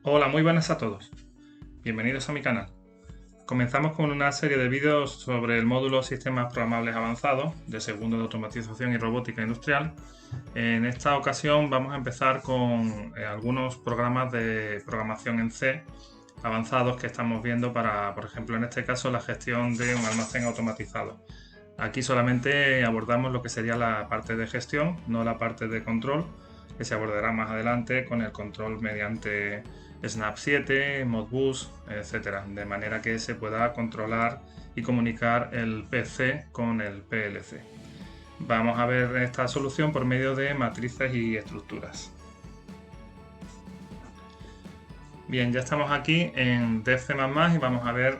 Hola, muy buenas a todos. Bienvenidos a mi canal. Comenzamos con una serie de vídeos sobre el módulo Sistemas Programables Avanzados de segundo de Automatización y Robótica Industrial. En esta ocasión vamos a empezar con algunos programas de programación en C avanzados que estamos viendo para, por ejemplo, en este caso, la gestión de un almacén automatizado. Aquí solamente abordamos lo que sería la parte de gestión, no la parte de control, que se abordará más adelante con el control mediante Snap 7, Modbus, etcétera, de manera que se pueda controlar y comunicar el PC con el PLC. Vamos a ver esta solución por medio de matrices y estructuras. Bien, ya estamos aquí en Dev C++ y vamos a ver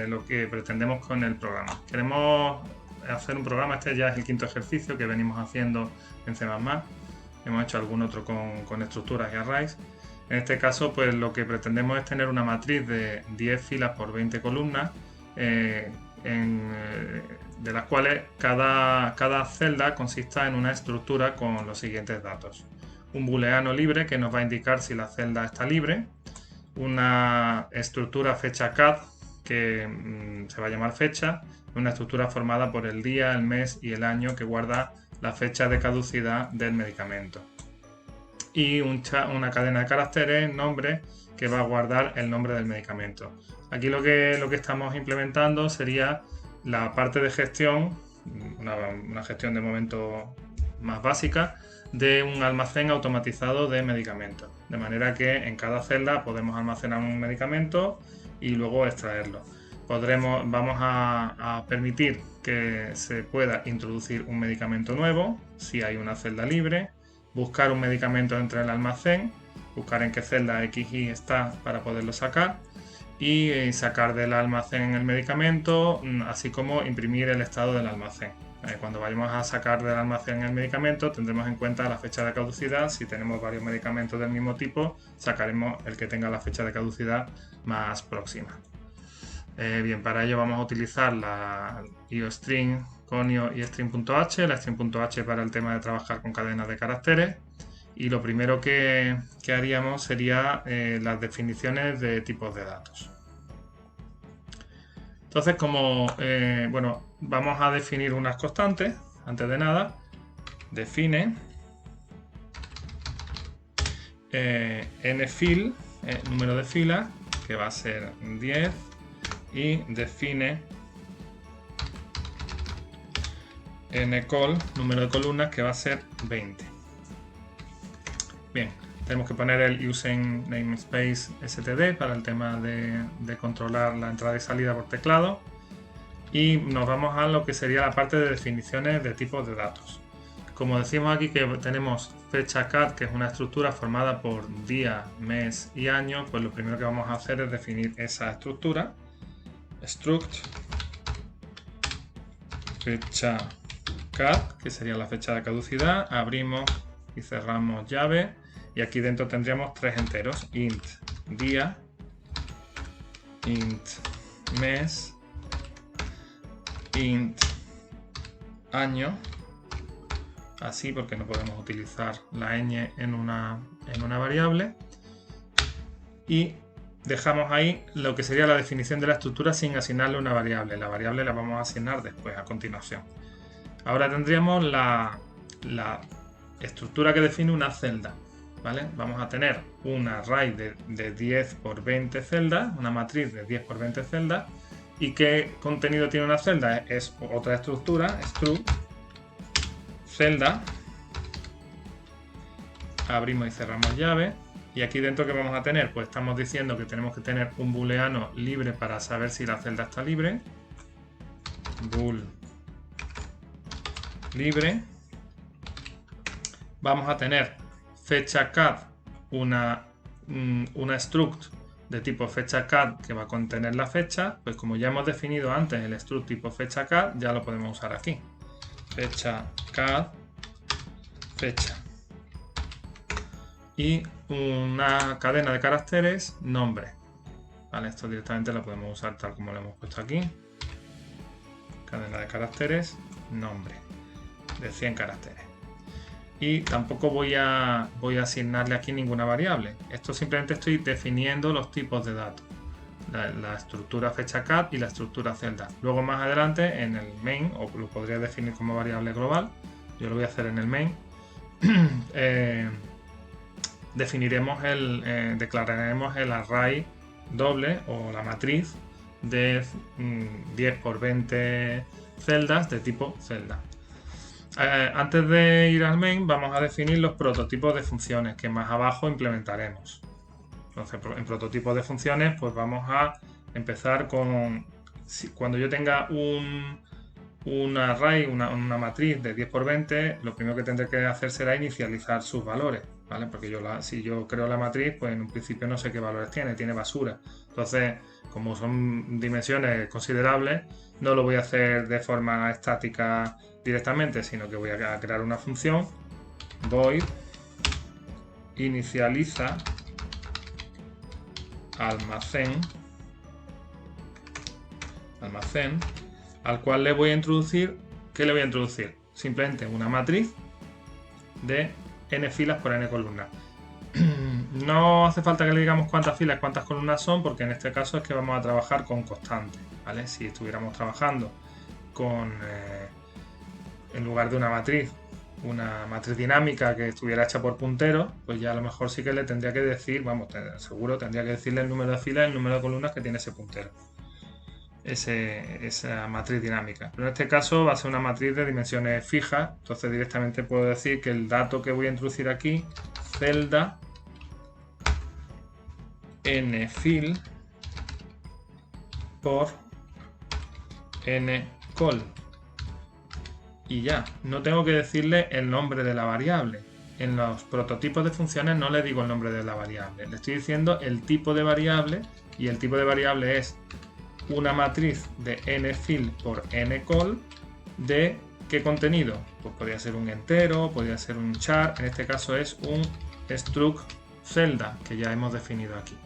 lo que pretendemos con el programa. Queremos hacer un programa, este ya es el quinto ejercicio que venimos haciendo en C++. Hemos hecho algún otro con estructuras y arrays. En este caso, pues lo que pretendemos es tener una matriz de 10 filas por 20 columnas, de las cuales cada celda consista en una estructura con los siguientes datos. Un booleano libre que nos va a indicar si la celda está libre, una estructura fecha CAD que se va a llamar fecha, una estructura formada por el día, el mes y el año que guarda la fecha de caducidad del medicamento. Y una cadena de caracteres, nombre, que va a guardar el nombre del medicamento. Aquí lo que estamos implementando sería la parte de gestión, una gestión de momento más básica, de un almacén automatizado de medicamentos. De manera que en cada celda podemos almacenar un medicamento y luego extraerlo. Vamos a permitir que se pueda introducir un medicamento nuevo si hay una celda libre, buscar un medicamento dentro del almacén, buscar en qué celda X y está para poderlo sacar y sacar del almacén el medicamento, así como imprimir el estado del almacén. Cuando vayamos a sacar del almacén el medicamento tendremos en cuenta la fecha de caducidad. Si tenemos varios medicamentos del mismo tipo, sacaremos el que tenga la fecha de caducidad más próxima. Bien, para ello vamos a utilizar la IOString, Conio y string.h, la string.h para el tema de trabajar con cadenas de caracteres. Y lo primero que haríamos sería las definiciones de tipos de datos. Entonces, vamos a definir unas constantes. Antes de nada, define nfil, número de filas, que va a ser 10, y define ncol, número de columnas, que va a ser 20. Bien, tenemos que poner el using namespace std para el tema de controlar la entrada y salida por teclado. Y nos vamos a lo que sería la parte de definiciones de tipos de datos. Como decimos aquí que tenemos fecha CAD, que es una estructura formada por día, mes y año, pues lo primero que vamos a hacer es definir esa estructura. Struct fecha CAD, que sería la fecha de caducidad. Abrimos y cerramos llave. Y aquí dentro tendríamos tres enteros: int día, int mes, int año. Así, porque no podemos utilizar la ñ en una variable. Y dejamos ahí lo que sería la definición de la estructura sin asignarle una variable. La variable la vamos a asignar después, a continuación. Ahora tendríamos la estructura que define una celda. ¿Vale? Vamos a tener un array de 10 por 20 celdas, una matriz de 10 por 20 celdas. ¿Y qué contenido tiene una celda? Es otra estructura, struct celda. Abrimos y cerramos llave. Y aquí dentro, ¿qué vamos a tener? Pues estamos diciendo que tenemos que tener un booleano libre para saber si la celda está libre. Bool libre. Vamos a tener fecha CAD, una struct de tipo fecha CAD que va a contener la fecha. Pues como ya hemos definido antes el struct tipo fecha CAD, ya lo podemos usar aquí. Fecha CAD, fecha. Y una cadena de caracteres, nombre. Vale, esto directamente lo podemos usar tal como lo hemos puesto aquí. Cadena de caracteres, nombre, de 100 caracteres. y tampoco voy a asignarle aquí ninguna variable. Esto simplemente estoy definiendo los tipos de datos. La estructura fecha cat y la estructura celda. Luego más adelante en el main, o lo podría definir como variable global, yo lo voy a hacer en el main, definiremos declararemos el array doble o la matriz de 10 por 20 celdas de tipo celda. Antes de ir al main vamos a definir los prototipos de funciones que más abajo implementaremos. Entonces, en prototipos de funciones, pues vamos a empezar con, cuando yo tenga un array, una matriz de 10 por 20, lo primero que tendré que hacer será inicializar sus valores, ¿vale? Porque si yo creo la matriz, pues en un principio no sé qué valores tiene basura. Entonces, como son dimensiones considerables, no lo voy a hacer de forma estática directamente, sino que voy a crear una función void inicializa almacén, al cual le voy a introducir, ¿qué le voy a introducir? Simplemente una matriz de n filas por n columnas. No hace falta que le digamos cuántas filas, cuántas columnas son, porque en este caso es que vamos a trabajar con constantes, ¿vale? Si estuviéramos trabajando con, en lugar de una matriz dinámica que estuviera hecha por punteros, pues ya a lo mejor sí que le tendría que decir, vamos, seguro tendría que decirle el número de filas y el número de columnas que tiene ese puntero, esa matriz dinámica. Pero en este caso va a ser una matriz de dimensiones fijas, entonces directamente puedo decir que el dato que voy a introducir aquí, celda nfill por ncol. Y ya, no tengo que decirle el nombre de la variable. En los prototipos de funciones no le digo el nombre de la variable, le estoy diciendo el tipo de variable, y el tipo de variable es una matriz de nfill por ncol de ¿qué contenido? Pues podría ser un entero, podría ser un char, en este caso es un struct celda que ya hemos definido aquí.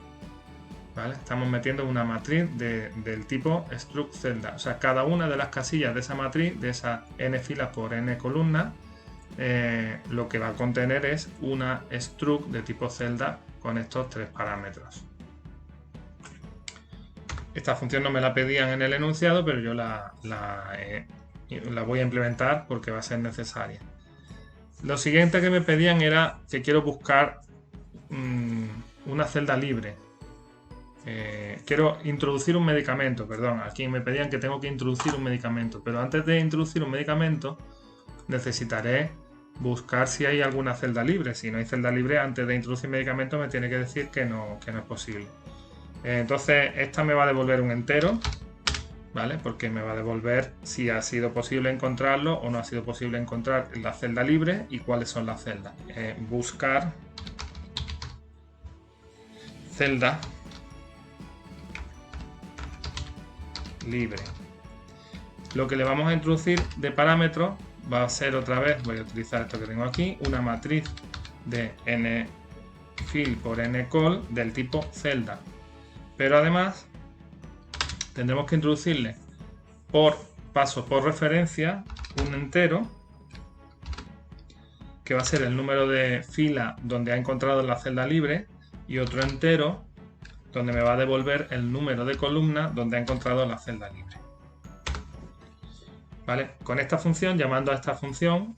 ¿Vale? Estamos metiendo una matriz del tipo struct celda, o sea, cada una de las casillas de esa matriz, de esas n filas por n columnas, lo que va a contener es una struct de tipo celda con estos tres parámetros. Esta función no me la pedían en el enunciado, pero yo la voy a implementar porque va a ser necesaria. Lo siguiente que me pedían era que quiero buscar una celda libre. Quiero introducir un medicamento, perdón, aquí me pedían que tengo que introducir un medicamento, pero antes de introducir un medicamento necesitaré buscar si hay alguna celda libre. Si no hay celda libre, antes de introducir medicamento me tiene que decir que no es posible. Entonces esta me va a devolver un entero, ¿vale? Porque me va a devolver si ha sido posible encontrarlo o no ha sido posible encontrar la celda libre y cuáles son las celdas. Buscar celda libre. Lo que le vamos a introducir de parámetros va a ser otra vez, voy a utilizar esto que tengo aquí, una matriz de nfill por ncol del tipo celda. Pero además tendremos que introducirle por referencia un entero que va a ser el número de fila donde ha encontrado la celda libre y otro entero donde me va a devolver el número de columna donde ha encontrado la celda libre. ¿Vale? Con esta función, llamando a esta función,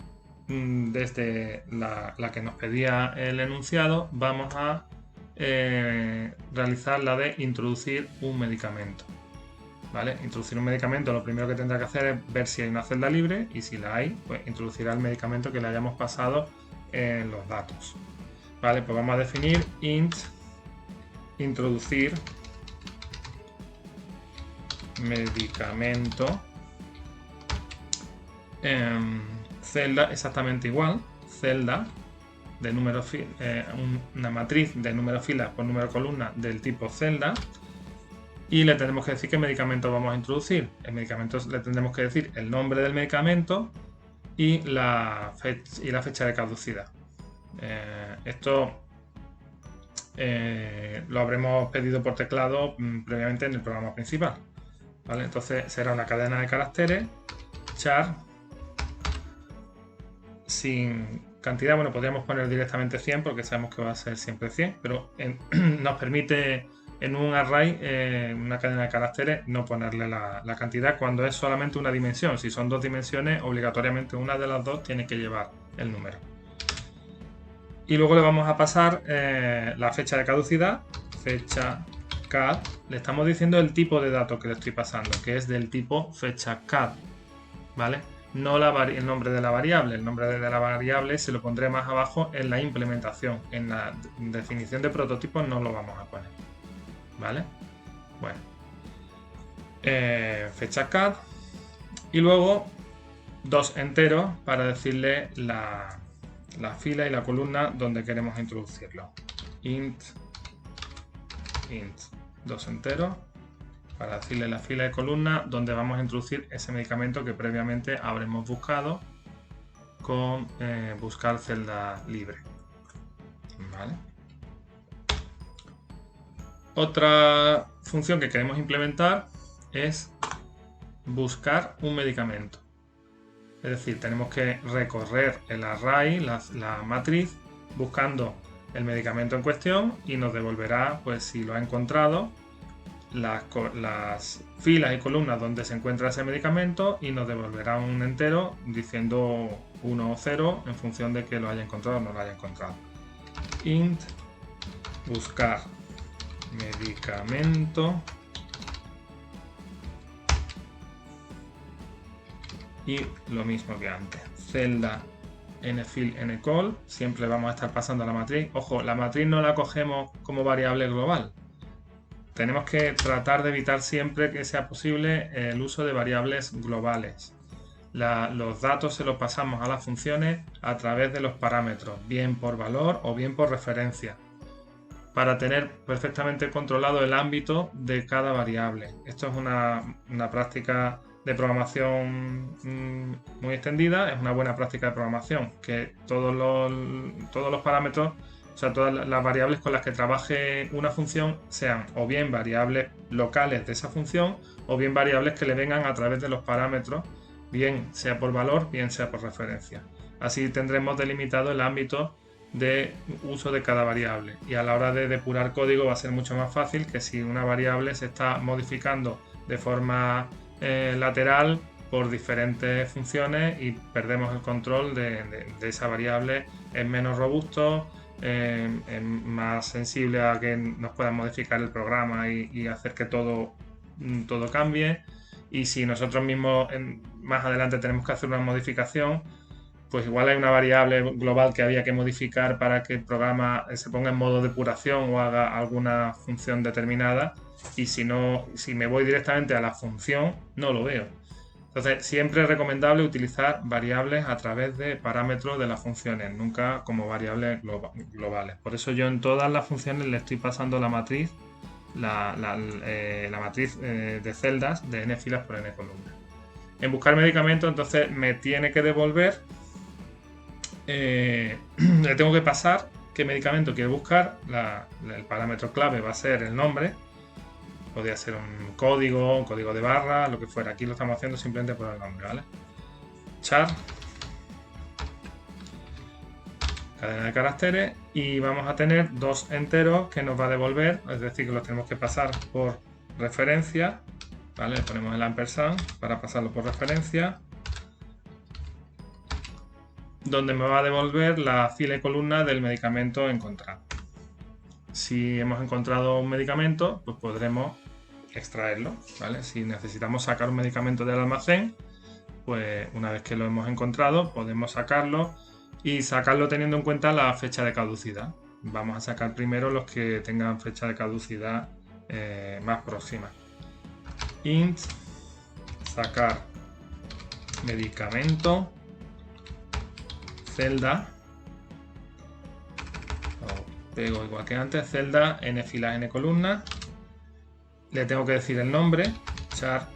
desde la que nos pedía el enunciado, vamos a realizar la de introducir un medicamento. ¿Vale? Introducir un medicamento, lo primero que tendrá que hacer es ver si hay una celda libre y si la hay, pues introducirá el medicamento que le hayamos pasado en los datos. ¿Vale? Pues vamos a definir int introducir medicamento celda exactamente igual, celda de número una matriz de número filas por número columna del tipo celda, y le tenemos que decir qué medicamento vamos a introducir. El medicamento le tendremos que decir el nombre del medicamento y la fecha de caducidad. Esto lo habremos pedido por teclado previamente en el programa principal, ¿vale? Entonces será una cadena de caracteres char sin cantidad, bueno, podríamos poner directamente 100 porque sabemos que va a ser siempre 100, pero nos permite en un array, una cadena de caracteres, no ponerle la cantidad cuando es solamente una dimensión. Si son dos dimensiones, obligatoriamente una de las dos tiene que llevar el número. Y luego le vamos a pasar la fecha de caducidad, fecha CAD. Le estamos diciendo el tipo de dato que le estoy pasando, que es del tipo fecha CAD, ¿vale? No el nombre de la variable. El nombre de la variable se lo pondré más abajo en la implementación. En la definición de prototipos no lo vamos a poner, ¿vale? Bueno, fecha CAD y luego dos enteros para decirle la fila y la columna donde queremos introducirlo. Int, dos enteros para decirle la fila y columna donde vamos a introducir ese medicamento que previamente habremos buscado con buscar celda libre, ¿vale? Otra función que queremos implementar es buscar un medicamento. Es decir, tenemos que recorrer el array, la matriz, buscando el medicamento en cuestión y nos devolverá, pues si lo ha encontrado, las filas y columnas donde se encuentra ese medicamento y nos devolverá un entero diciendo 1 o 0 en función de que lo haya encontrado o no lo haya encontrado. Int buscar medicamento y lo mismo que antes, celda nfill ncall, siempre vamos a estar pasando a la matriz. Ojo, la matriz no la cogemos como variable global. Tenemos que tratar de evitar siempre que sea posible el uso de variables globales. Los datos se los pasamos a las funciones a través de los parámetros, bien por valor o bien por referencia, para tener perfectamente controlado el ámbito de cada variable. Esto es una práctica de programación muy extendida, es una buena práctica de programación, que todos los parámetros, o sea, todas las variables con las que trabaje una función sean o bien variables locales de esa función o bien variables que le vengan a través de los parámetros, bien sea por valor, bien sea por referencia. Así tendremos delimitado el ámbito de uso de cada variable y a la hora de depurar código va a ser mucho más fácil que si una variable se está modificando de forma lateral por diferentes funciones y perdemos el control de esa variable. Es menos robusto, es más sensible a que nos puedan modificar el programa y hacer que todo cambie, y si nosotros mismos más adelante tenemos que hacer una modificación, pues igual hay una variable global que había que modificar para que el programa se ponga en modo depuración o haga alguna función determinada, y si me voy directamente a la función no lo veo. Entonces siempre es recomendable utilizar variables a través de parámetros de las funciones, nunca como variables globales. Por eso yo en todas las funciones le estoy pasando la matriz, la matriz de celdas de n filas por n columnas. En buscar medicamentos, entonces me tiene que devolver, le tengo que pasar qué medicamento quiero buscar. El parámetro clave va a ser el nombre. Podría ser un código de barra, lo que fuera. Aquí lo estamos haciendo simplemente por el nombre, ¿vale? Char, cadena de caracteres, y vamos a tener dos enteros que nos va a devolver, es decir, que los tenemos que pasar por referencia, ¿vale? Le ponemos el ampersand para pasarlo por referencia, donde me va a devolver la fila y columna del medicamento encontrado. Si hemos encontrado un medicamento, pues podremos extraerlo, ¿vale? Si necesitamos sacar un medicamento del almacén, pues una vez que lo hemos encontrado, podemos sacarlo, y sacarlo teniendo en cuenta la fecha de caducidad. Vamos a sacar primero los que tengan fecha de caducidad más próxima. Int sacar medicamento celda, lo pego igual que antes, celda n filas n columnas. Le tengo que decir el nombre, char,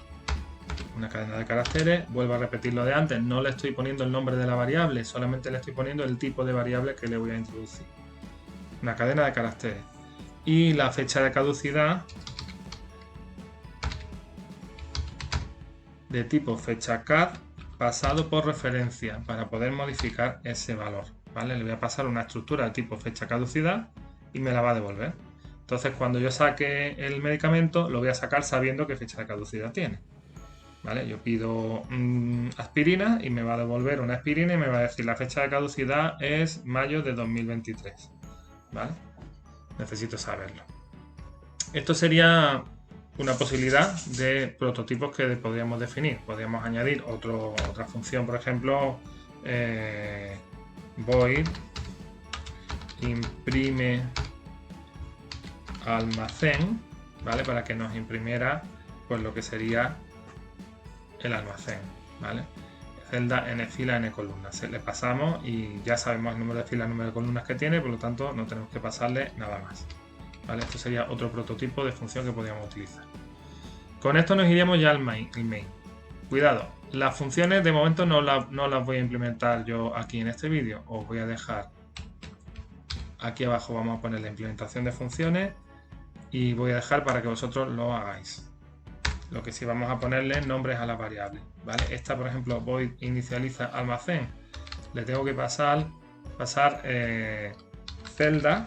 una cadena de caracteres. Vuelvo a repetir lo de antes, no le estoy poniendo el nombre de la variable, solamente le estoy poniendo el tipo de variable que le voy a introducir. Una cadena de caracteres. Y la fecha de caducidad de tipo fecha CAD pasado por referencia para poder modificar ese valor. ¿vale? Le voy a pasar una estructura de tipo fecha caducidad y me la va a devolver. Entonces, cuando yo saque el medicamento, lo voy a sacar sabiendo qué fecha de caducidad tiene. ¿Vale? Yo pido aspirina y me va a devolver una aspirina y me va a decir la fecha de caducidad es mayo de 2023. ¿Vale? Necesito saberlo. Esto sería una posibilidad de prototipos que podríamos definir. Podríamos añadir otra función, por ejemplo, void imprime almacén, ¿vale? Para que nos imprimiera pues lo que sería el almacén, ¿vale? Celda n fila n columnas. Le pasamos y ya sabemos el número de filas, el número de columnas que tiene, por lo tanto no tenemos que pasarle nada más. ¿Vale? Esto sería otro prototipo de función que podríamos utilizar. Con esto nos iríamos ya al main. Cuidado, las funciones de momento no las voy a implementar yo aquí en este vídeo. Os voy a dejar aquí abajo, vamos a poner la implementación de funciones y voy a dejar para que vosotros lo hagáis. Lo que sí vamos a ponerle nombres a las variables, ¿vale? Esta, por ejemplo, void inicializa almacén. Le tengo que pasar celda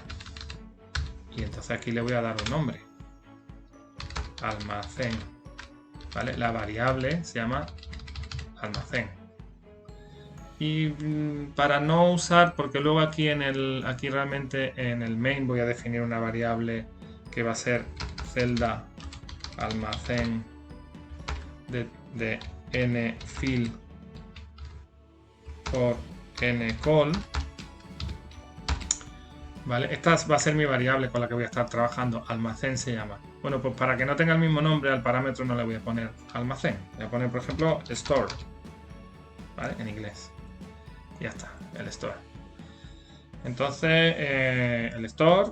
y entonces aquí le voy a dar un nombre. Almacén, ¿vale? La variable se llama almacén. Y para no usar, porque luego aquí realmente en el main voy a definir una variable que va a ser celda almacén de n fill por n call, ¿vale? Esta va a ser mi variable con la que voy a estar trabajando. Almacén se llama. Bueno, pues para que no tenga el mismo nombre al parámetro no le voy a poner almacén. Voy a poner, por ejemplo, store, ¿vale? En inglés. Ya está, el store. Entonces, el store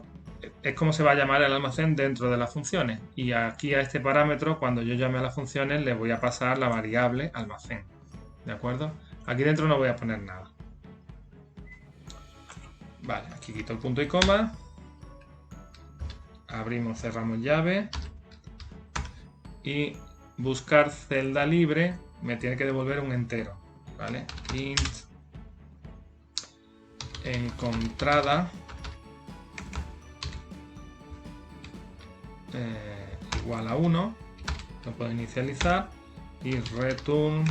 es como se va a llamar el almacén dentro de las funciones. Y aquí a este parámetro, cuando yo llame a las funciones, le voy a pasar la variable almacén. ¿De acuerdo? Aquí dentro no voy a poner nada. Vale, aquí quito el punto y coma. Abrimos, cerramos llave. Y buscar celda libre me tiene que devolver un entero. ¿Vale? Int encontrada igual a 1, lo puedo inicializar y return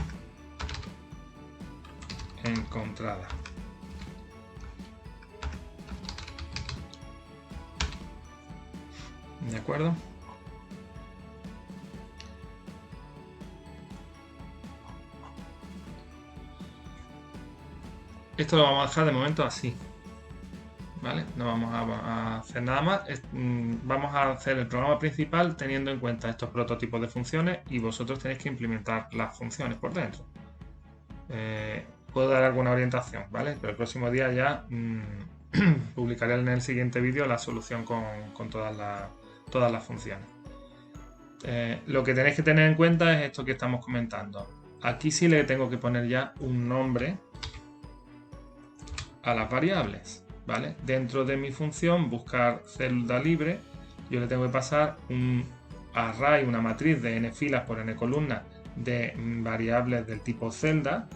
encontrada. ¿De acuerdo? Esto lo vamos a dejar de momento así. ¿Vale? No vamos a hacer nada más. Vamos a hacer el programa principal teniendo en cuenta estos prototipos de funciones y vosotros tenéis que implementar las funciones por dentro. Puedo dar alguna orientación, ¿vale? Pero el próximo día ya publicaré en el siguiente vídeo la solución con todas las funciones. Lo que tenéis que tener en cuenta es esto que estamos comentando. Aquí sí le tengo que poner ya un nombre a las variables. ¿Vale? Dentro de mi función buscar celda libre, yo le tengo que pasar un array, una matriz de n filas por n columnas de variables del tipo celda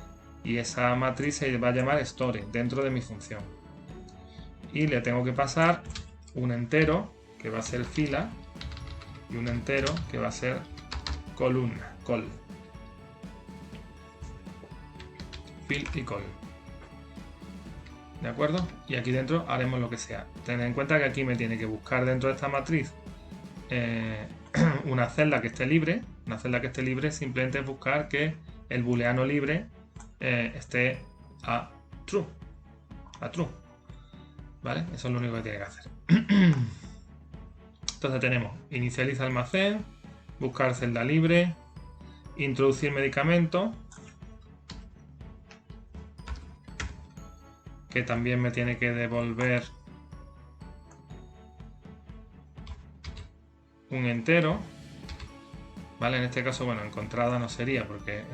y esa matriz se va a llamar store dentro de mi función. Y le tengo que pasar un entero que va a ser fila y un entero que va a ser columna, col. Fill y col. ¿De acuerdo? Y aquí dentro haremos lo que sea. Tened en cuenta que aquí me tiene que buscar dentro de esta matriz una celda que esté libre. Una celda que esté libre simplemente es buscar que el booleano libre esté a true. A true. ¿Vale? Eso es lo único que tiene que hacer. Entonces tenemos inicializa almacén, buscar celda libre, introducir medicamento, que también me tiene que devolver un entero, ¿vale? En este caso, bueno, encontrada no sería porque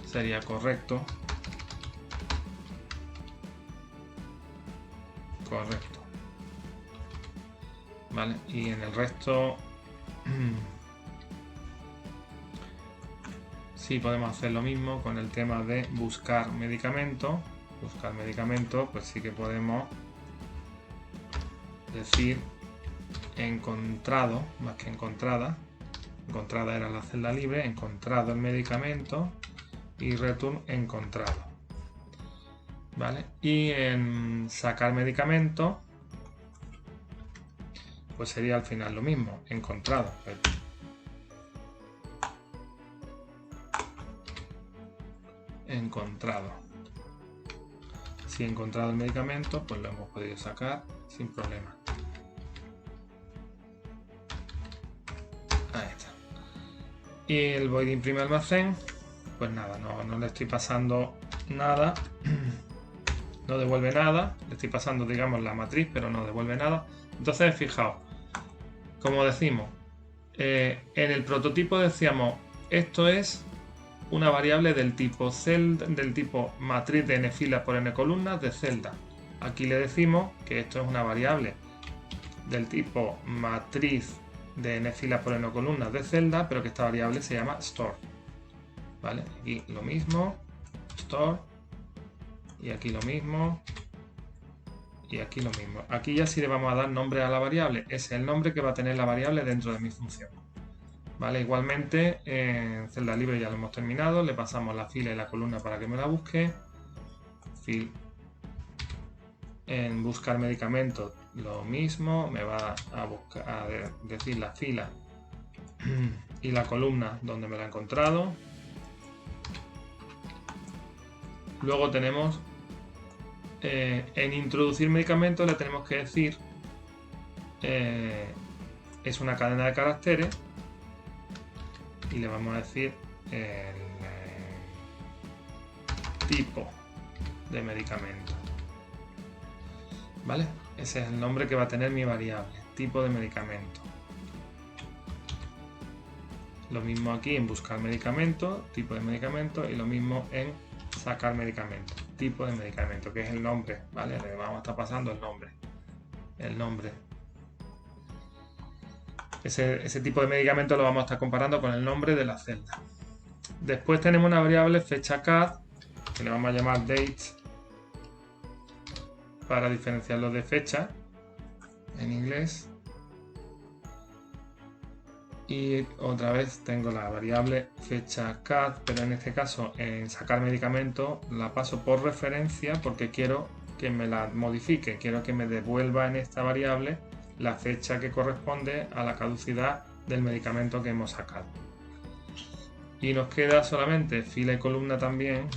sería correcto. Correcto. ¿Vale? Y en el resto Sí, podemos hacer lo mismo con el tema de buscar medicamento. Buscar medicamento, pues sí que podemos decir encontrado, más que encontrada. Encontrada era la celda libre, encontrado el medicamento y return encontrado. ¿Vale? Y en sacar medicamento, pues sería al final lo mismo, encontrado. Encontrado. Si he encontrado el medicamento, pues lo hemos podido sacar sin problema. Ahí está. Y el void imprime almacén, pues nada, no le estoy pasando nada. No devuelve nada. Le estoy pasando, digamos, la matriz, pero no devuelve nada. Entonces, fijaos, como decimos, en el prototipo decíamos, esto es una variable del tipo matriz de n filas por n columnas de celda. Aquí le decimos que esto es una variable del tipo matriz de n filas por n columnas de celda, pero que esta variable se llama store. ¿Vale? Aquí lo mismo, store, y aquí lo mismo, y aquí lo mismo. Aquí ya sí le vamos a dar nombre a la variable. Ese es el nombre que va a tener la variable dentro de mi función. ¿Vale? Igualmente en celda libre ya lo hemos terminado. Le pasamos la fila y la columna para que me la busque. En buscar medicamentos lo mismo. Me va a decir la fila y la columna donde me la he encontrado. Luego tenemos en introducir medicamentos le tenemos que decir es una cadena de caracteres y le vamos a decir el tipo de medicamento. ¿Vale? Ese es el nombre que va a tener mi variable, tipo de medicamento. Lo mismo aquí en buscar medicamento, tipo de medicamento, y lo mismo en sacar medicamento, tipo de medicamento, que es el nombre, ¿vale? Le vamos a estar pasando el nombre. El nombre. Ese tipo de medicamento lo vamos a estar comparando con el nombre de la celda. Después tenemos una variable fecha cat, que le vamos a llamar date, para diferenciarlo de fecha en inglés. Y otra vez tengo la variable fecha cat, pero en este caso en sacar medicamento la paso por referencia porque quiero que me la modifique, quiero que me devuelva en esta variable la fecha que corresponde a la caducidad del medicamento que hemos sacado. Y nos queda solamente fila y columna también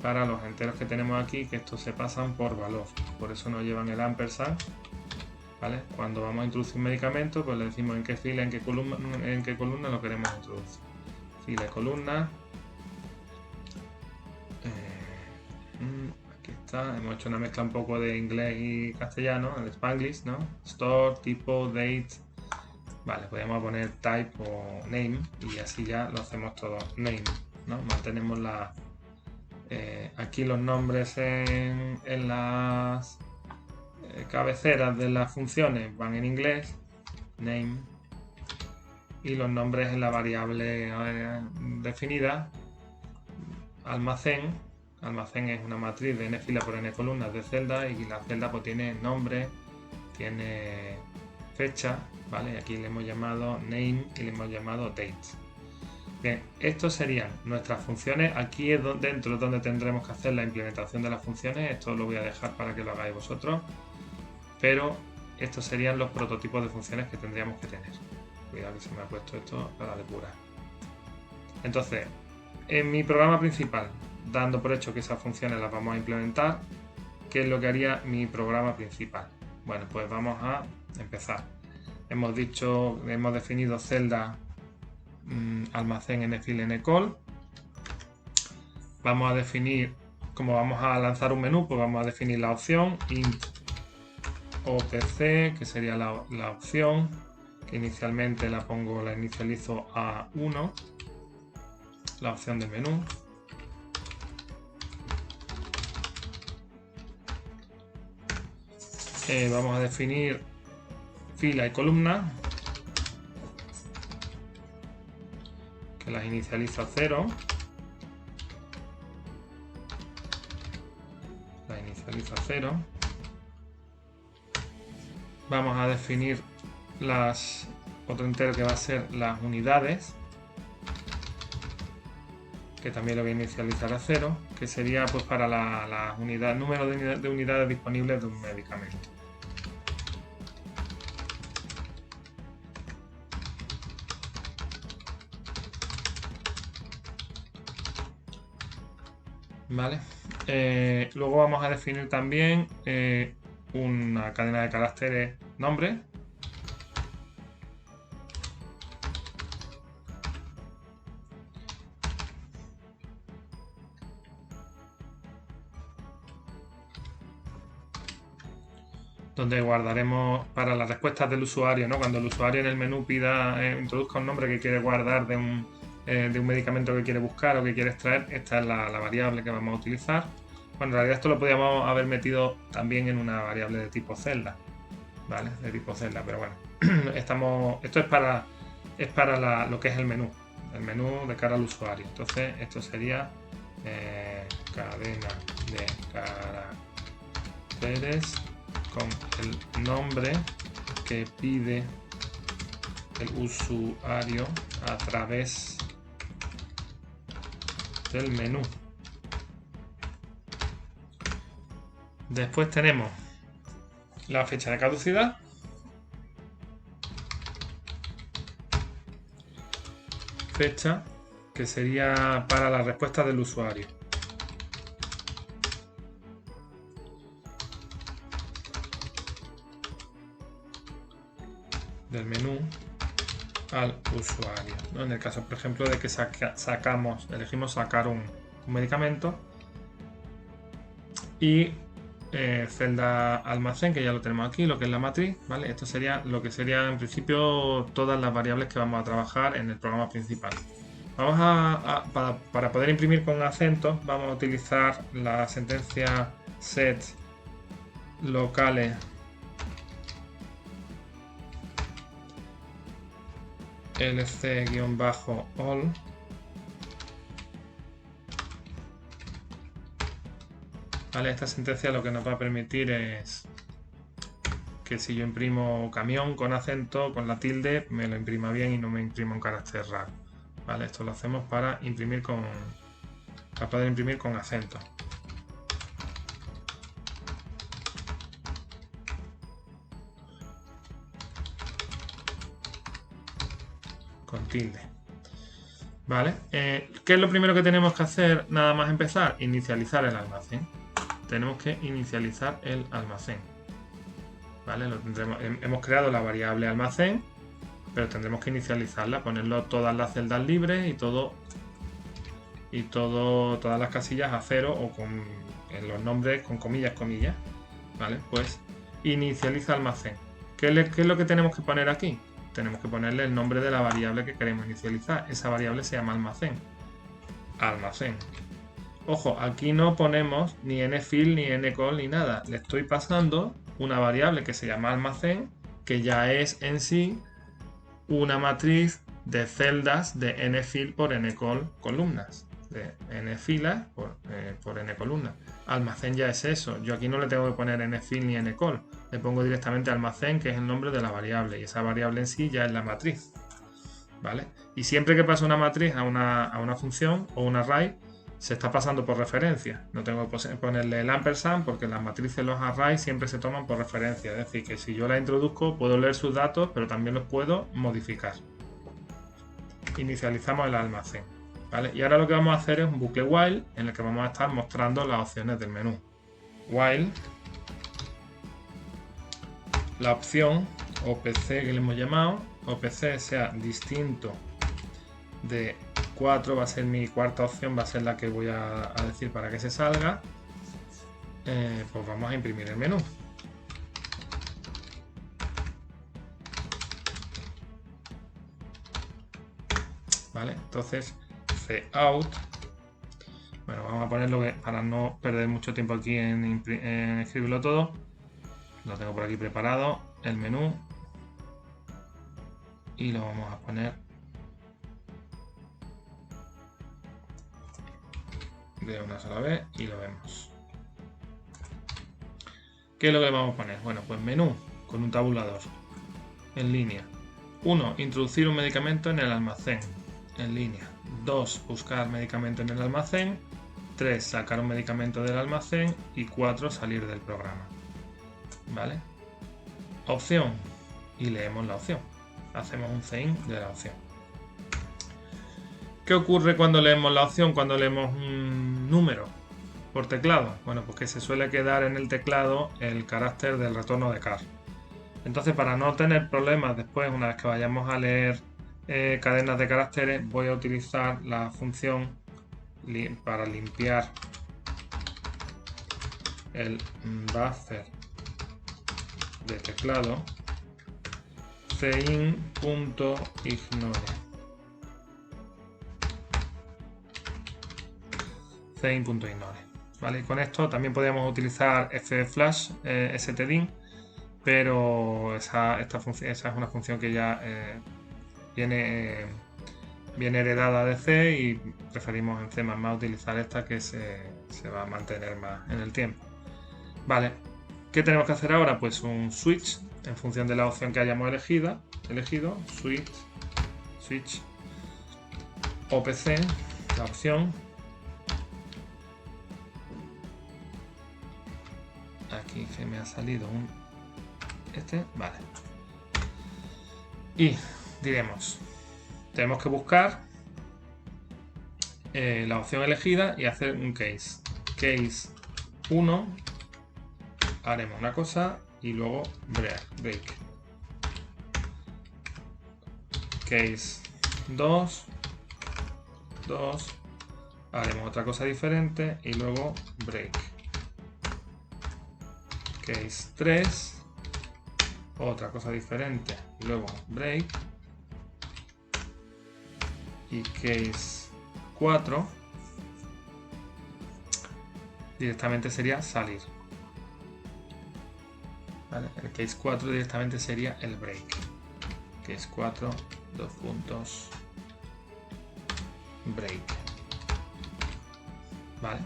para los enteros que tenemos aquí, que estos se pasan por valor, por eso no llevan el ampersand. ¿Vale? Cuando vamos a introducir un medicamento, pues le decimos en qué fila, en qué columna lo queremos introducir. Fila y columna. Aquí está. Hemos hecho una mezcla un poco de inglés y castellano, el Spanglish, ¿no? Store, tipo, date. Vale, podemos poner type o name y así ya lo hacemos todo. Name, ¿no? Mantenemos aquí los nombres en las cabeceras de las funciones van en inglés, name, y los nombres en la variable definida, almacén. Almacén es una matriz de n fila por n columnas de celda y la celda pues tiene nombre, tiene fecha, ¿vale? Aquí le hemos llamado name y le hemos llamado date. Bien, estos serían nuestras funciones. Aquí es dentro donde tendremos que hacer la implementación de las funciones. Esto lo voy a dejar para que lo hagáis vosotros. Pero estos serían los prototipos de funciones que tendríamos que tener. Cuidado que se me ha puesto esto para depurar. Entonces, en mi programa principal, dando por hecho que esas funciones las vamos a implementar, ¿qué es lo que haría mi programa principal? Bueno, pues vamos a empezar. Hemos definido celda, almacén, nfile, ncall. Vamos a definir, como vamos a lanzar un menú, pues vamos a definir la opción int OPC, que sería la opción, que inicialmente la inicializo a 1, la opción del menú. Vamos a definir fila y columna. que las inicializo a 0. Las inicializo a 0. Vamos a definir otro entero que va a ser las unidades, que también lo voy a inicializar a 0, que sería pues para el número de unidades disponibles de un medicamento. ¿Vale? Luego vamos a definir también una cadena de caracteres nombre. Donde guardaremos para las respuestas del usuario, ¿no? Cuando el usuario en el menú introduzca un nombre que quiere guardar de un medicamento que quiere buscar o que quiere extraer, esta es la variable que vamos a utilizar. Bueno, en realidad esto lo podríamos haber metido también en una variable de tipo celda, ¿vale? De tipo celda, pero bueno, esto es para lo que es el menú de cara al usuario. Entonces esto sería cadena de caracteres con el nombre que pide el usuario a través del menú. Después tenemos la fecha de caducidad, fecha que sería para la respuesta del usuario. Del menú al usuario, ¿no? En el caso, por ejemplo, de que elegimos sacar un medicamento y celda almacén, que ya lo tenemos aquí, lo que es la matriz, ¿vale? Esto sería lo que sería en principio todas las variables que vamos a trabajar en el programa principal. Vamos para poder imprimir con acentos, vamos a utilizar la sentencia set locales lc-all. Vale, esta sentencia lo que nos va a permitir es que si yo imprimo camión con acento, con la tilde, me lo imprima bien y no me imprima un carácter raro. Vale, esto lo hacemos para poder imprimir con acento. Con tilde. Vale, ¿qué es lo primero que tenemos que hacer nada más empezar? Inicializar el almacén. Tenemos que inicializar el almacén. ¿Vale? Hemos creado la variable almacén, pero tendremos que inicializarla, ponerlo todas las celdas libres y todas las casillas a 0 o en los nombres con comillas. ¿Vale? Pues inicializa almacén. ¿Qué es lo que tenemos que poner aquí? Tenemos que ponerle el nombre de la variable que queremos inicializar. Esa variable se llama almacén. Almacén. Ojo, aquí no ponemos ni nfill ni ncall ni nada. Le estoy pasando una variable que se llama almacén, que ya es en sí una matriz de celdas de nfill por ncall columnas. De n filas por n columnas. Almacén ya es eso. Yo aquí no le tengo que poner nfill ni ncall. Le pongo directamente almacén, que es el nombre de la variable. Y esa variable en sí ya es la matriz. ¿Vale? Y siempre que paso una matriz a una función o un array, se está pasando por referencia. No tengo que ponerle el ampersand porque las matrices, los arrays siempre se toman por referencia. Es decir, que si yo la introduzco puedo leer sus datos, pero también los puedo modificar. Inicializamos el almacén. ¿Vale? Y ahora lo que vamos a hacer es un bucle while en el que vamos a estar mostrando las opciones del menú. While, la opción OPC que le hemos llamado, OPC sea distinto de 4, va a ser mi cuarta opción, va a ser la que voy a decir para que se salga. Pues vamos a imprimir el menú. Vale, entonces cout. Bueno, vamos a ponerlo para no perder mucho tiempo aquí en escribirlo todo. Lo tengo por aquí preparado, el menú. Y lo vamos a poner de una sola vez y lo vemos. ¿Qué es lo que le vamos a poner? Bueno, pues menú con un tabulador en línea. 1. Introducir un medicamento en el almacén en línea. 2. Buscar medicamento en el almacén. 3. Sacar un medicamento del almacén. Y 4. Salir del programa. ¿Vale? Opción. Y leemos la opción. Hacemos un CEIN de la opción. ¿Qué ocurre cuando leemos la opción? Cuando leemos un número por teclado. Bueno, pues que se suele quedar en el teclado el carácter del retorno de car. Entonces, para no tener problemas después, una vez que vayamos a leer cadenas de caracteres, voy a utilizar la función para limpiar el buffer de teclado cein.ignore. cein.ignore. ¿Vale? Y con esto también podríamos utilizar fflash stdin, pero esa es una función que ya viene heredada de C y preferimos en C++ utilizar esta, que se va a mantener más en el tiempo. Vale, ¿qué tenemos que hacer ahora? Pues un switch en función de la opción que hayamos elegido, switch OPC, la opción. Aquí que me ha salido vale. Y diremos, tenemos que buscar la opción elegida y hacer un case. Case 1, haremos una cosa y luego break. Case 2, haremos otra cosa diferente y luego break. Case 3, otra cosa diferente y luego break. Y case 4 directamente sería salir. ¿Vale? El case 4 directamente sería el break. Case 4, 2 puntos, break. ¿Vale?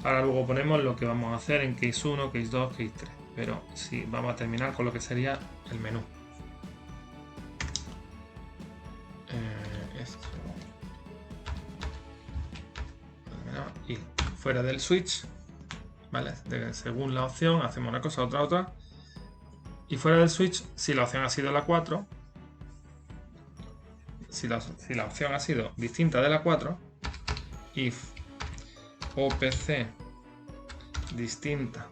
Ahora luego ponemos lo que vamos a hacer en case 1, case 2, case 3. Pero sí, vamos a terminar con lo que sería el menú. Esto. Y fuera del switch, ¿vale? Según la opción, hacemos una cosa, otra. Y fuera del switch, si la opción ha sido la 4, si la opción ha sido distinta de la 4, if OPC distinta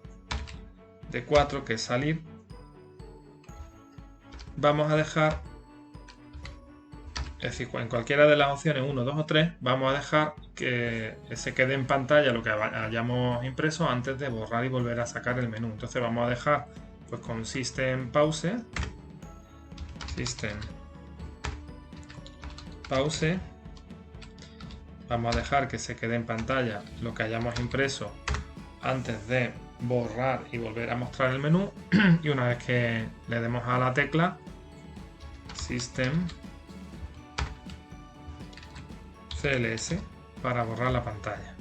de 4, que es salir, vamos a dejar, es decir, en cualquiera de las opciones 1, 2 o 3, vamos a dejar que se quede en pantalla lo que hayamos impreso antes de borrar y volver a sacar el menú. Entonces vamos a dejar pues con System Pause, vamos a dejar que se quede en pantalla lo que hayamos impreso antes de borrar y volver a mostrar el menú. Y una vez que le demos a la tecla System CLS para borrar la pantalla,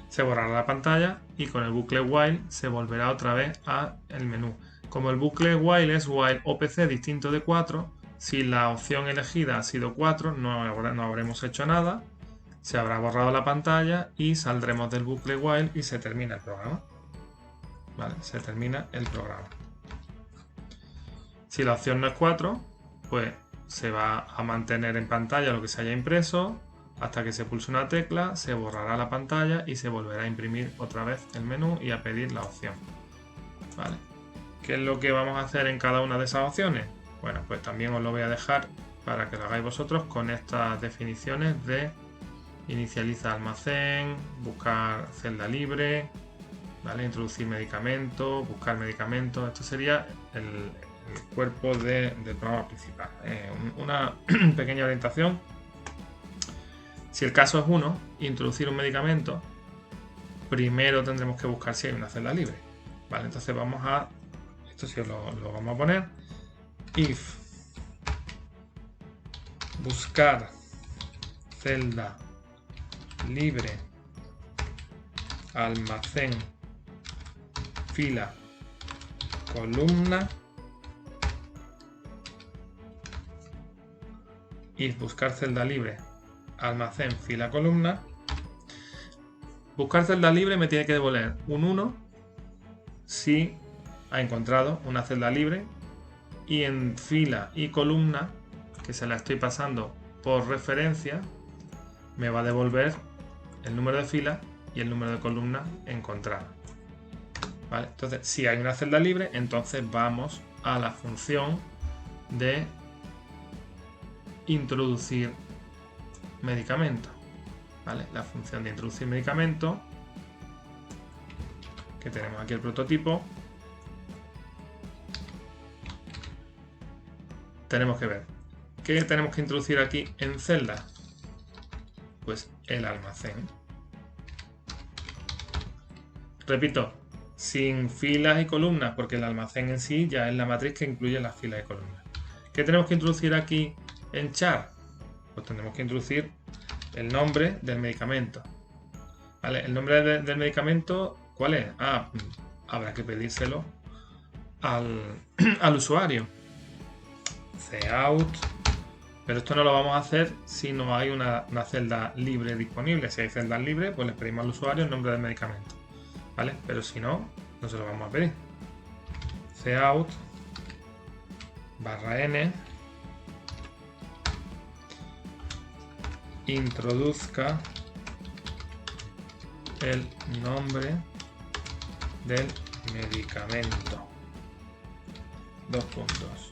se borrará la pantalla y con el bucle while se volverá otra vez al menú. Como el bucle while es while OPC distinto de 4, si la opción elegida ha sido 4, no habremos hecho nada, se habrá borrado la pantalla y saldremos del bucle while y se termina el programa. ¿Vale? Se termina el programa. Si la opción no es 4, pues se va a mantener en pantalla lo que se haya impreso hasta que se pulse una tecla, se borrará la pantalla y se volverá a imprimir otra vez el menú y a pedir la opción. ¿Vale? ¿Qué es lo que vamos a hacer en cada una de esas opciones? Bueno, pues también os lo voy a dejar para que lo hagáis vosotros con estas definiciones de inicializa almacén, buscar celda libre, ¿vale? Introducir medicamento, buscar medicamentos. Esto sería el cuerpo del programa principal. Una pequeña orientación. Si el caso es 1, introducir un medicamento, primero tendremos que buscar si hay una celda libre. ¿Vale? Entonces vamos a... Esto sí lo vamos a poner. If buscar celda libre, almacén, fila, columna, y buscar celda libre, almacén, fila, columna. Buscar celda libre me tiene que devolver un 1 si ha encontrado una celda libre, y en fila y columna, que se la estoy pasando por referencia, me va a devolver el número de fila y el número de columna encontrada. ¿Vale? Entonces, si hay una celda libre, entonces vamos a la función de introducir medicamento. ¿Vale? La función de introducir medicamento, que tenemos aquí el prototipo. Tenemos que ver qué tenemos que introducir aquí en celda. Pues el almacén. Repito, sin filas y columnas, porque el almacén en sí ya es la matriz que incluye las filas y columnas. ¿Qué tenemos que introducir aquí en char? Pues tendremos que introducir el nombre del medicamento. ¿Vale? El nombre del medicamento, ¿cuál es? Habrá que pedírselo al usuario. Cout. Pero esto no lo vamos a hacer si no hay una celda libre disponible. Si hay celdas libres, pues le pedimos al usuario el nombre del medicamento. ¿Vale? Pero si no, no se lo vamos a pedir. Cout /n introduzca el nombre del medicamento. Dos puntos.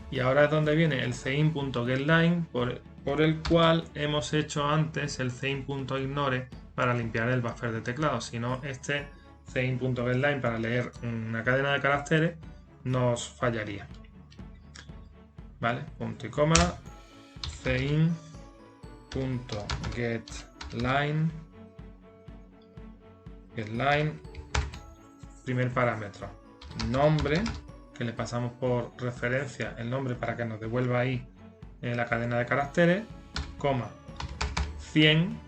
Y ahora es donde viene el cin.getLine, por el cual hemos hecho antes el cin.ignore para limpiar el buffer de teclado. Si no, este cin.getLine para leer una cadena de caracteres nos fallaría. ¿Vale? Punto y coma, cin.getLine, primer parámetro, nombre, que le pasamos por referencia el nombre para que nos devuelva ahí la cadena de caracteres, coma 100,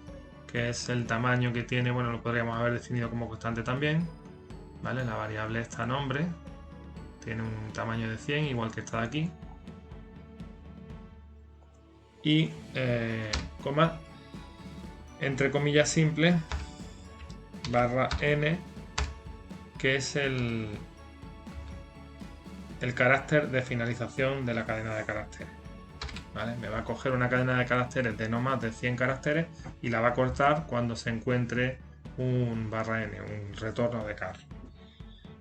que es el tamaño que tiene, bueno, lo podríamos haber definido como constante también, ¿vale? La variable esta nombre tiene un tamaño de 100, igual que esta de aquí, y coma, entre comillas simples, /n, que es el carácter de finalización de la cadena de caracteres. ¿Vale? Me va a coger una cadena de caracteres de no más de 100 caracteres y la va a cortar cuando se encuentre un /n, un retorno de car.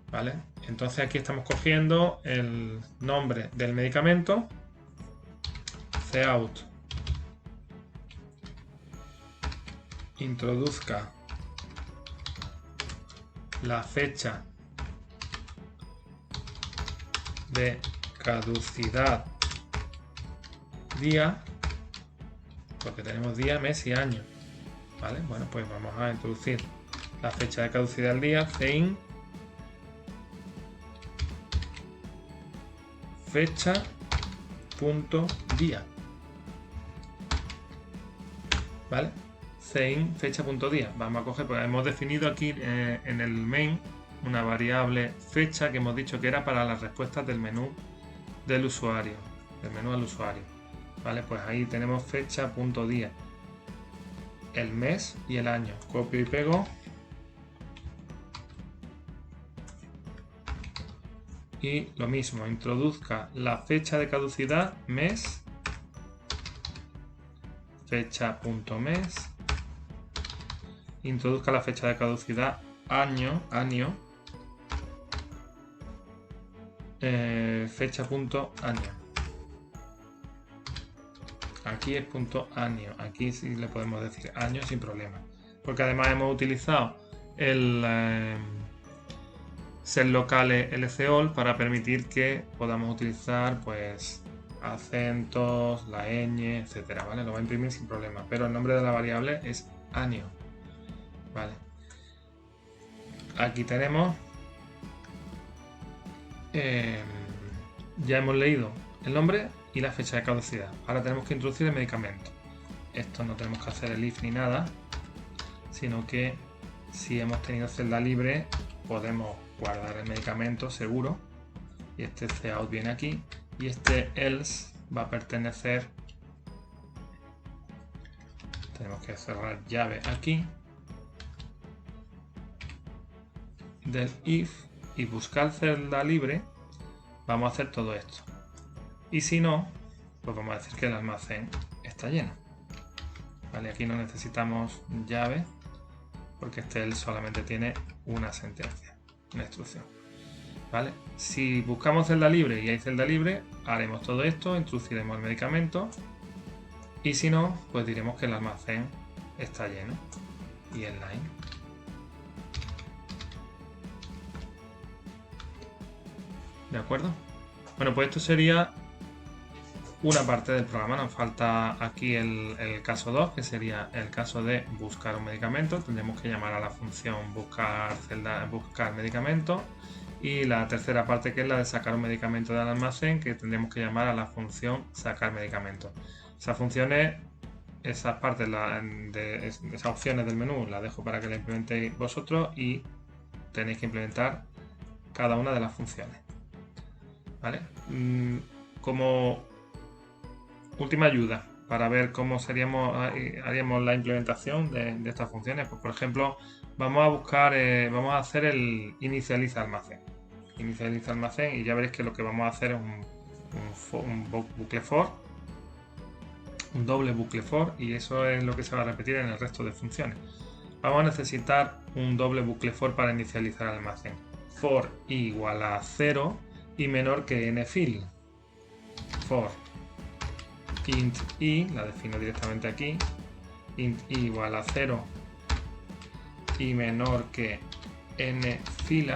¿Vale? Entonces aquí estamos cogiendo el nombre del medicamento, cout introduzca la fecha de caducidad día, porque tenemos día, mes y año. ¿Vale? Bueno, pues vamos a introducir la fecha de caducidad del día, cin fecha.día. ¿Vale? Cin fecha.día. Vamos a coger, porque hemos definido aquí en el main una variable fecha que hemos dicho que era para las respuestas del menú del usuario, del menú al usuario. Vale, pues ahí tenemos fecha.día, el mes y el año. Copio y pego. Y lo mismo, introduzca la fecha de caducidad, mes, fecha.mes, introduzca la fecha de caducidad, año, fecha.año. Aquí es punto año, aquí sí le podemos decir año sin problema, porque además hemos utilizado el set locale lcall para permitir que podamos utilizar pues acentos, la ñ, etcétera, ¿vale? Lo va a imprimir sin problema, pero el nombre de la variable es año, ¿vale? Aquí tenemos ya hemos leído el nombre y la fecha de caducidad. Ahora tenemos que introducir el medicamento. Esto no tenemos que hacer el if ni nada, sino que si hemos tenido celda libre podemos guardar el medicamento seguro, y este cout viene aquí, y este else va a pertenecer, tenemos que cerrar llave aquí, del if, y buscar celda libre, vamos a hacer todo esto, y si no, pues vamos a decir que el almacén está lleno. Vale, aquí no necesitamos llave porque este solamente tiene una sentencia, una instrucción. ¿Vale? Si buscamos celda libre y hay celda libre, haremos todo esto, introduciremos el medicamento, y si no, pues diremos que el almacén está lleno, y el line. ¿De acuerdo? Bueno, pues esto sería una parte del programa. Nos falta aquí el caso 2, que sería el caso de buscar un medicamento. Tendremos que llamar a la función buscar medicamento, y la tercera parte, que es la de sacar un medicamento del almacén, que tendremos que llamar a la función sacar medicamento. Esas funciones, esas partes, esas opciones del menú las dejo para que la implementéis vosotros, y tenéis que implementar cada una de las funciones. ¿Vale? Como última ayuda para ver cómo haríamos la implementación de estas funciones, pues por ejemplo vamos a buscar, vamos a hacer el inicializa almacén, y ya veréis que lo que vamos a hacer es un bucle for, un doble bucle for, y eso es lo que se va a repetir en el resto de funciones. Vamos a necesitar un doble bucle for para inicializar el almacén. For igual a 0 y menor que nfill. For int i, la defino directamente aquí, int i igual a 0 y menor que nfill,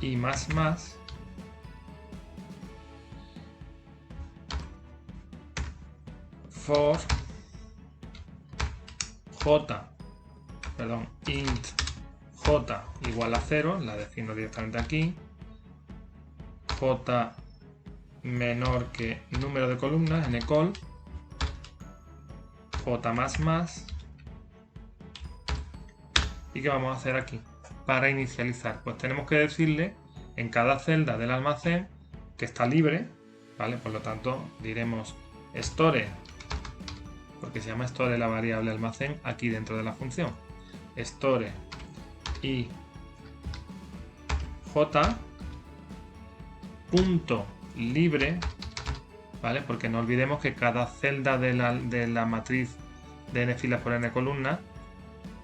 y más for int j igual a 0, la defino directamente aquí, j menor que número de columnas, ncol, j++. ¿Y qué vamos a hacer aquí? Para inicializar, pues tenemos que decirle en cada celda del almacén que está libre, ¿vale? Por lo tanto, diremos store, porque se llama store la variable almacén aquí dentro de la función. Store y j punto libre, ¿vale? Porque no olvidemos que cada celda de la matriz de n filas por n columnas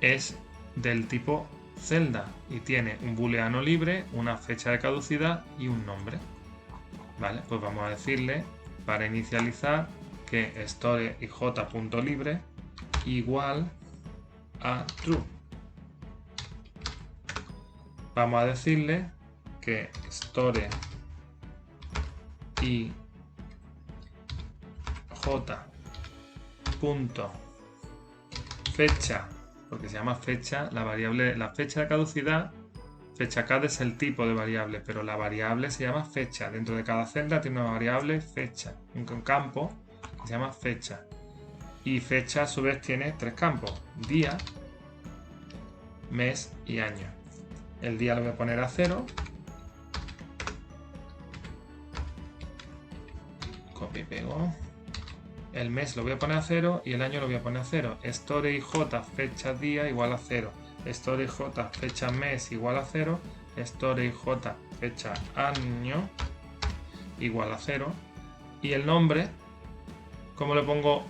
es del tipo celda y tiene un booleano libre, una fecha de caducidad y un nombre. ¿Vale? Pues vamos a decirle para inicializar que store y j.libre igual a true. Vamos a decirle que store y j.fecha, porque se llama fecha, la variable, la fecha de caducidad, fecha CAD es el tipo de variable, pero la variable se llama fecha. Dentro de cada celda tiene una variable fecha, un campo que se llama fecha. Y fecha a su vez tiene tres campos: día, mes y año. El día lo voy a poner a 0. Copio y pego. El mes lo voy a poner a 0 y el año lo voy a poner a 0. Store y j fecha día igual a 0. Store y j fecha mes igual a 0. Store y j fecha año igual a 0. Y el nombre, ¿cómo le pongo?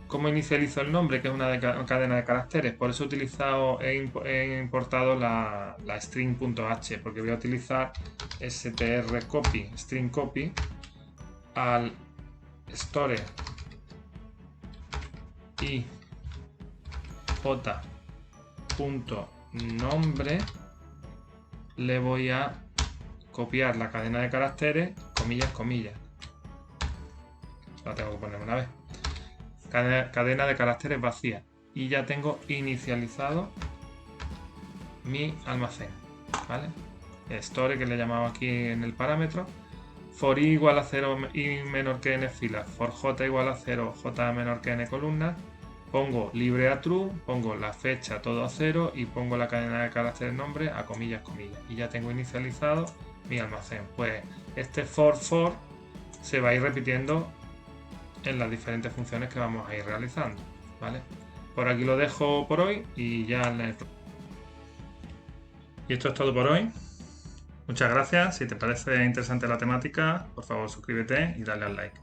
¿Cómo inicializo el nombre? Que es una cadena de caracteres. Por eso he importado la string.h, porque voy a utilizar strcopy, string copy, al store y j.nombre le voy a copiar la cadena de caracteres, comillas, comillas. La tengo que poner una vez. Cadena de caracteres vacía. Y ya tengo inicializado mi almacén. ¿Vale? Store, que le he llamado aquí en el parámetro. For i igual a 0 y menor que n filas. For j igual a 0, j menor que n columnas. pongo libre a true, pongo la fecha todo a 0 y pongo la cadena de caracteres nombre a comillas, comillas. Y ya tengo inicializado mi almacén. Pues este for se va a ir repitiendo en las diferentes funciones que vamos a ir realizando, ¿vale? Por aquí lo dejo por hoy y ya y esto es todo por hoy. Muchas gracias. Si te parece interesante la temática, por favor suscríbete y dale al like.